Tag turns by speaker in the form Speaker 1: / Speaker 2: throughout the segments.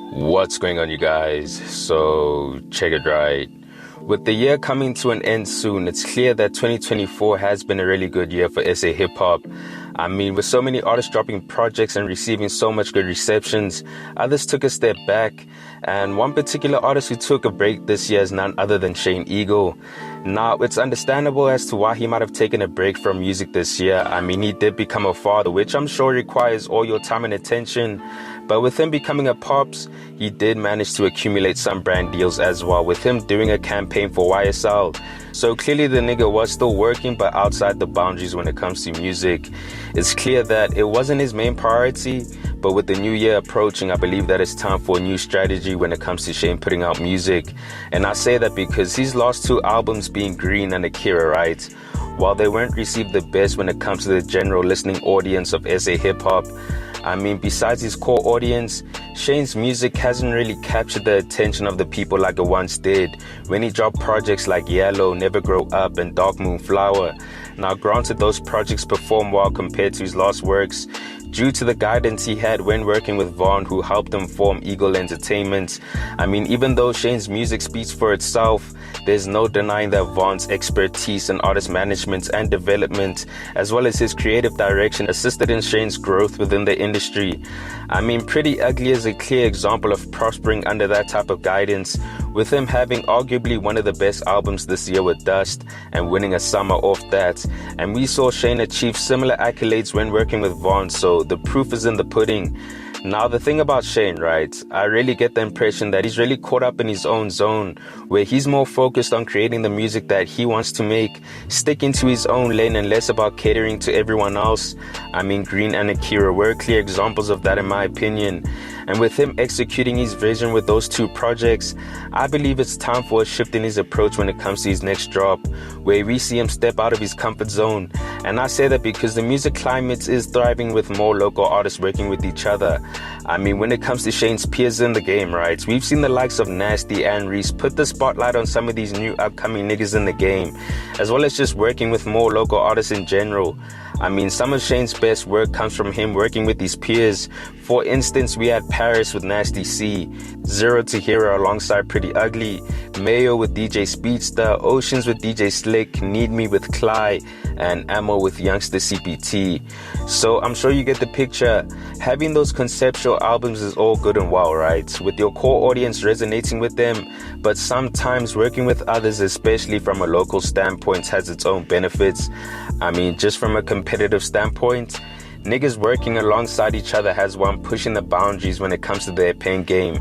Speaker 1: What's going on, you guys? So check it right. With the year coming to an end soon, it's clear that 2024 has been a really good year for SA hip-hop. I mean, with so many artists dropping projects and receiving so much good receptions, others took a step back. And one particular artist who took a break this year is none other than Shane Eagle. Now, it's understandable as to why he might have taken a break from music this year. I mean, he did become a father, which I'm sure requires all your time and attention. But with him becoming a pops, he did manage to accumulate some brand deals as well, with him doing a campaign for YSL. So clearly the nigga was still working, but outside the boundaries when it comes to music. It's clear that it wasn't his main priority, but with the new year approaching, I believe that it's time for a new strategy when it comes to Shane putting out music. And I say that because his last two albums being Green and Akira, right? While they weren't received the best when it comes to the general listening audience of SA hip-hop, I mean, besides his core audience, Shane's music hasn't really captured the attention of the people like it once did when he dropped projects like Yellow, Never Grow Up, and Dark Moon Flower. Now, granted, those projects perform well compared to his last works due to the guidance he had when working with Vaughn, who helped him form Eagle Entertainment. I mean, even though Shane's music speaks for itself, there's no denying that Vaughn's expertise in artist management and development, as well as his creative direction, assisted in Shane's growth within the industry. I mean, Pretty Ugly is a clear example of prospering under that type of guidance, with him having arguably one of the best albums this year with Dust and winning a summer off that. And we saw Shane achieve similar accolades when working with Vaughn, so the proof is in the pudding. Now, the thing about Shane, right, I really get the impression that he's really caught up in his own zone, where he's more focused on creating the music that he wants to make, sticking to his own lane and less about catering to everyone else. I mean, Green and Akira were clear examples of that in my opinion. And with him executing his vision with those two projects, I believe it's time for a shift in his approach when it comes to his next drop, where we see him step out of his comfort zone. And I say that because the music climate is thriving with more local artists working with each other. I mean, when it comes to Shane's peers in the game, right, we've seen the likes of Nasty and Reese put the spotlight on some of these new upcoming niggas in the game, as well as just working with more local artists in general. I mean, some of Shane's best work comes from him working with his peers. For instance, we had Paris with Nasty C, Zero to Hero alongside Pretty Ugly, Mayo with DJ Speedster, Oceans with DJ Slick, Need Me with Cly, and Ammo with Youngster CPT. So I'm sure you get the picture. Having those conceptual albums is all good and well, right? With your core audience resonating with them, but sometimes working with others, especially from a local standpoint, has its own benefits. I mean, just from a competitive standpoint, niggas working alongside each other has one pushing the boundaries when it comes to their pen game.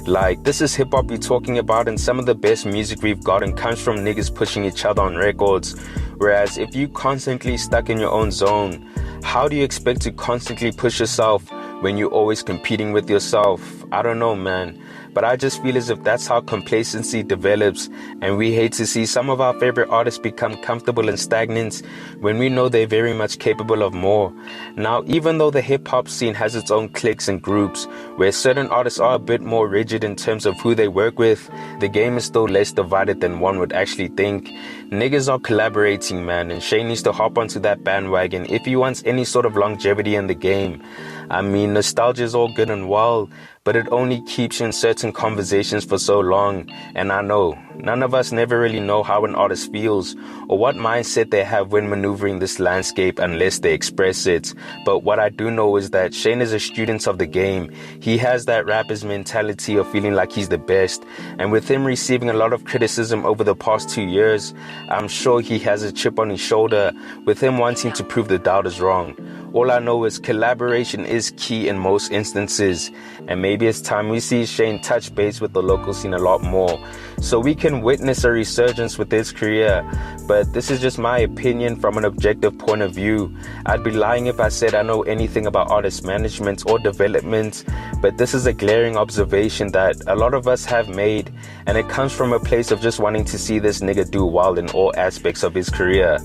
Speaker 1: Like, this is hip-hop we're talking about, and some of the best music we've gotten comes from niggas pushing each other on records. Whereas if you constantly stuck in your own zone, how do you expect to constantly push yourself when you're always competing with yourself? I don't know, man. But I just feel as if that's how complacency develops, and we hate to see some of our favorite artists become comfortable and stagnant when we know they're very much capable of more. Now, even though the hip-hop scene has its own cliques and groups where certain artists are a bit more rigid in terms of who they work with, the game is still less divided than one would actually think. Niggas are collaborating, man, and Shane needs to hop onto that bandwagon if he wants any sort of longevity in the game. I mean, nostalgia is all good and well, but it only keeps you in certain conversations for so long. And I know, none of us never really know how an artist feels or what mindset they have when maneuvering this landscape unless they express it. But what I do know is that Shane is a student of the game. He has that rapper's mentality of feeling like he's the best. And with him receiving a lot of criticism over the past 2 years, I'm sure he has a chip on his shoulder with him wanting to prove the doubters wrong. All I know is collaboration is key in most instances, and maybe it's time we see Shane touch base with the local scene a lot more, so we can witness a resurgence with his career. But this is just my opinion from an objective point of view. I'd be lying if I said I know anything about artist management or development, but this is a glaring observation that a lot of us have made, and it comes from a place of just wanting to see this nigga do well in all aspects of his career.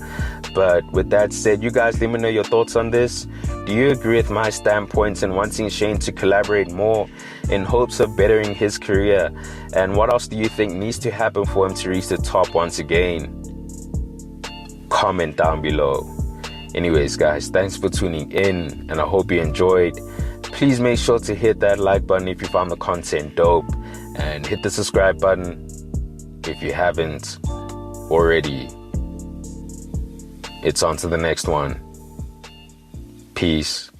Speaker 1: But with that said, you guys let me know your thoughts on this. Do you agree with my standpoints in wanting Shane to collaborate more in hopes of bettering his career? And what else do you think needs to happen for him to reach the top once again? Comment down below. Anyways, guys, thanks for tuning in, and I hope you enjoyed. please make sure to hit that like button if you found the content dope, and hit the subscribe button if you haven't already. It's on to the next one. Peace.